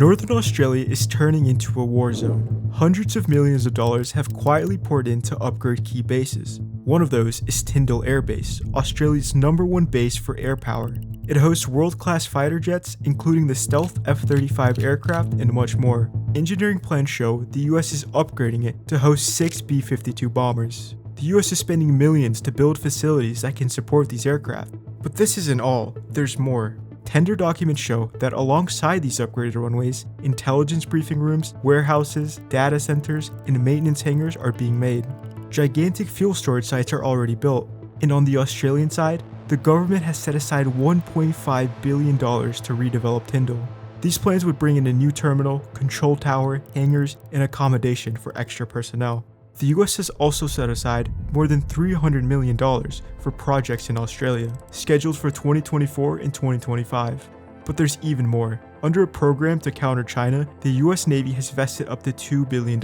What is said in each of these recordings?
Northern Australia is turning into a war zone. Hundreds of millions of dollars have quietly poured in to upgrade key bases. One of those is Tindal Air Base, Australia's #1 base for air power. It hosts world-class fighter jets, including the stealth F-35 aircraft and much more. Engineering plans show the US is upgrading it to host 6 B-52 bombers. The US is spending millions to build facilities that can support these aircraft. But this isn't all, there's more. Tender documents show that alongside these upgraded runways, intelligence briefing rooms, warehouses, data centers, and maintenance hangars are being made. Gigantic fuel storage sites are already built, and on the Australian side, the government has set aside $1.5 billion to redevelop Tindal. These plans would bring in a new terminal, control tower, hangars, and accommodation for extra personnel. The US has also set aside more than $300 million for projects in Australia, scheduled for 2024 and 2025. But there's even more. Under a program to counter China, the US Navy has vested up to $2 billion.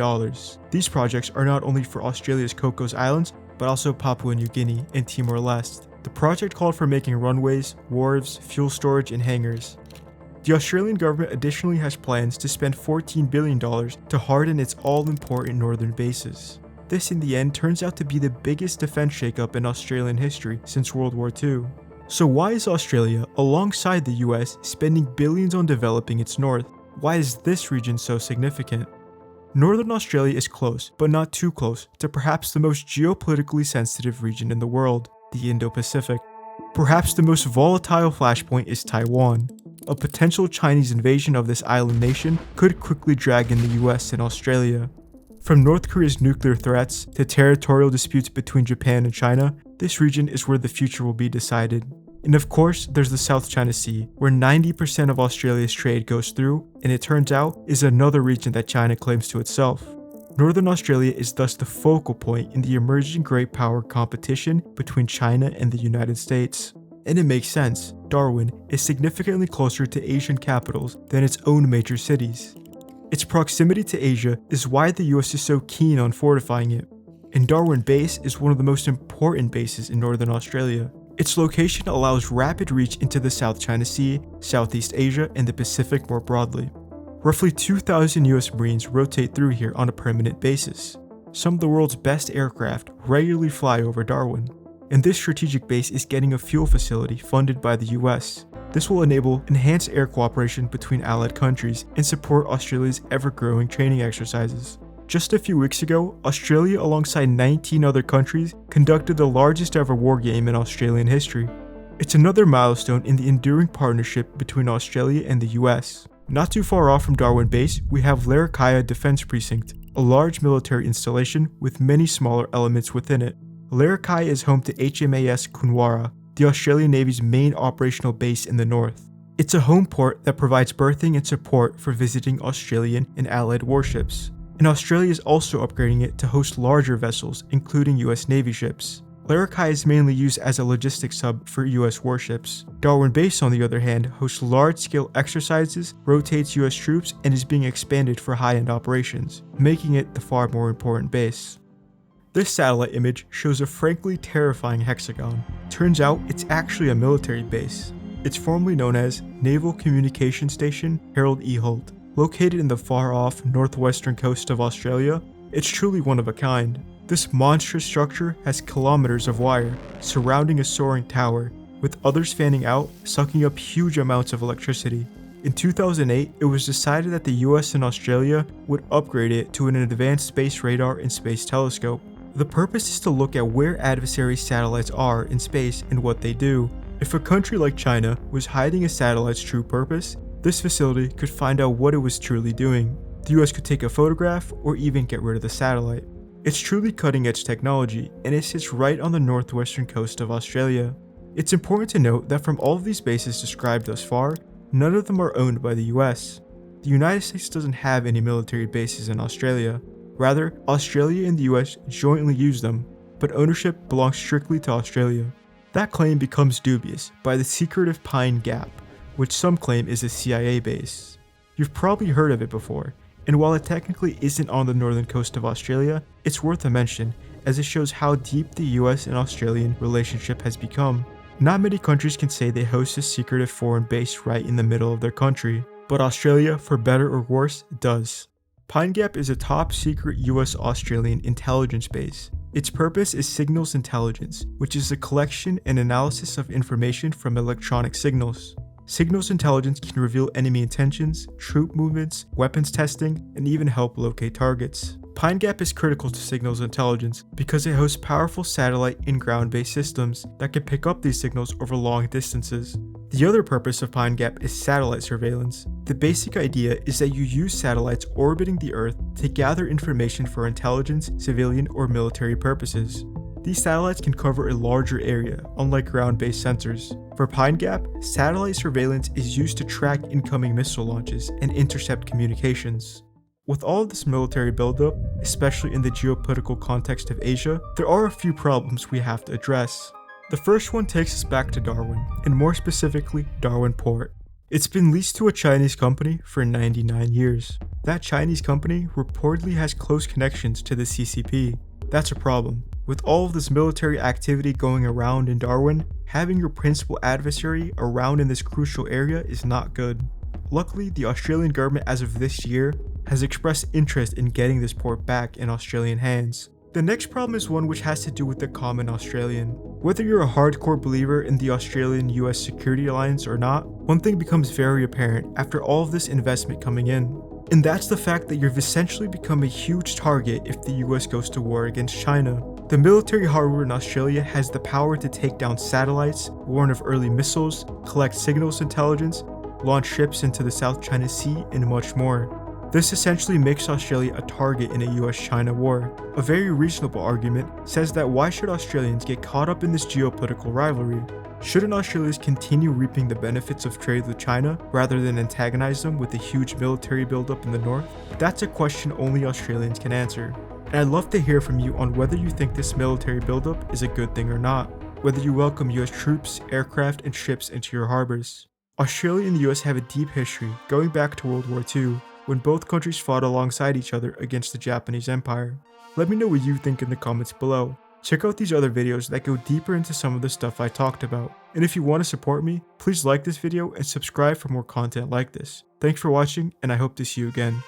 These projects are not only for Australia's Cocos Islands, but also Papua New Guinea and Timor-Leste. The project called for making runways, wharves, fuel storage, and hangars. The Australian government additionally has plans to spend $14 billion to harden its all-important northern bases. This in the end turns out to be the biggest defense shakeup in Australian history since World War II. So why is Australia, alongside the US, spending billions on developing its north? Why is this region so significant? Northern Australia is close, but not too close, to perhaps the most geopolitically sensitive region in the world, the Indo-Pacific. Perhaps the most volatile flashpoint is Taiwan. A potential Chinese invasion of this island nation could quickly drag in the US and Australia. From North Korea's nuclear threats to territorial disputes between Japan and China, this region is where the future will be decided. And of course, there's the South China Sea, where 90% of Australia's trade goes through, and it turns out is another region that China claims to itself. Northern Australia is thus the focal point in the emerging great power competition between China and the United States. And it makes sense. Darwin is significantly closer to Asian capitals than its own major cities. Its proximity to Asia is why the US is so keen on fortifying it. And Darwin Base is one of the most important bases in Northern Australia. Its location allows rapid reach into the South China Sea, Southeast Asia, and the Pacific more broadly. Roughly 2,000 US Marines rotate through here on a permanent basis. Some of the world's best aircraft regularly fly over Darwin. And this strategic base is getting a fuel facility funded by the US. This will enable enhanced air cooperation between allied countries and support Australia's ever-growing training exercises. Just a few weeks ago, Australia alongside 19 other countries conducted the largest ever war game in Australian history. It's another milestone in the enduring partnership between Australia and the US. Not too far off from Darwin Base, we have Larrakia Defence Precinct, a large military installation with many smaller elements within it. Larrakia is home to HMAS Kunwara, the Australian Navy's main operational base in the north. It's a home port that provides berthing and support for visiting Australian and allied warships. And Australia is also upgrading it to host larger vessels, including US Navy ships. Larrakia is mainly used as a logistics hub for US warships. Darwin Base, on the other hand, hosts large-scale exercises, rotates US troops, and is being expanded for high-end operations, making it the far more important base. This satellite image shows a frankly terrifying hexagon. Turns out it's actually a military base. It's formerly known as Naval Communication Station Harold E. Holt. Located in the far-off northwestern coast of Australia, it's truly one of a kind. This monstrous structure has kilometers of wire surrounding a soaring tower, with others fanning out, sucking up huge amounts of electricity. In 2008, it was decided that the US and Australia would upgrade it to an advanced space radar and space telescope. The purpose is to look at where adversary satellites are in space and what they do. If a country like China was hiding a satellite's true purpose, this facility could find out what it was truly doing. The US could take a photograph or even get rid of the satellite. It's truly cutting-edge technology, and it sits right on the northwestern coast of Australia. It's important to note that from all of these bases described thus far, none of them are owned by the US. The United States doesn't have any military bases in Australia. Rather, Australia and the US jointly use them, but ownership belongs strictly to Australia. That claim becomes dubious by the secretive Pine Gap, which some claim is a CIA base. You've probably heard of it before, and while it technically isn't on the northern coast of Australia, it's worth a mention as it shows how deep the US and Australian relationship has become. Not many countries can say they host a secretive foreign base right in the middle of their country. but Australia, for better or worse, does. Pine Gap is a top secret US-Australian intelligence base. Its purpose is signals intelligence, which is a collection and analysis of information from electronic signals. Signals intelligence can reveal enemy intentions, troop movements, weapons testing, and even help locate targets. Pine Gap is critical to signals intelligence because it hosts powerful satellite and ground-based systems that can pick up these signals over long distances. The other purpose of Pine Gap is satellite surveillance. The basic idea is that you use satellites orbiting the Earth to gather information for intelligence, civilian, or military purposes. These satellites can cover a larger area, unlike ground-based sensors. For Pine Gap, satellite surveillance is used to track incoming missile launches and intercept communications. With all of this military buildup, especially in the geopolitical context of Asia, there are a few problems we have to address. The first one takes us back to Darwin, and more specifically, Darwin Port. It's been leased to a Chinese company for 99 years. That Chinese company reportedly has close connections to the CCP. That's a problem. With all of this military activity going around in Darwin, having your principal adversary around in this crucial area is not good. Luckily, the Australian government as of this year has expressed interest in getting this port back in Australian hands. The next problem is one which has to do with the common Australian. Whether you're a hardcore believer in the Australian-US security alliance or not, one thing becomes very apparent after all of this investment coming in. And that's the fact that you've essentially become a huge target if the US goes to war against China. The military hardware in Australia has the power to take down satellites, warn of early missiles, collect signals intelligence, launch ships into the South China Sea, and much more. This essentially makes Australia a target in a US-China war. A very reasonable argument says that why should Australians get caught up in this geopolitical rivalry? Shouldn't Australians continue reaping the benefits of trade with China rather than antagonize them with a huge military buildup in the north? That's a question only Australians can answer. And I'd love to hear from you on whether you think this military buildup is a good thing or not, whether you welcome US troops, aircraft, and ships into your harbors. Australia and the US have a deep history, going back to World War II, when both countries fought alongside each other against the Japanese Empire. Let me know what you think in the comments below. Check out these other videos that go deeper into some of the stuff I talked about. And if you want to support me, please like this video and subscribe for more content like this. Thanks for watching, and I hope to see you again.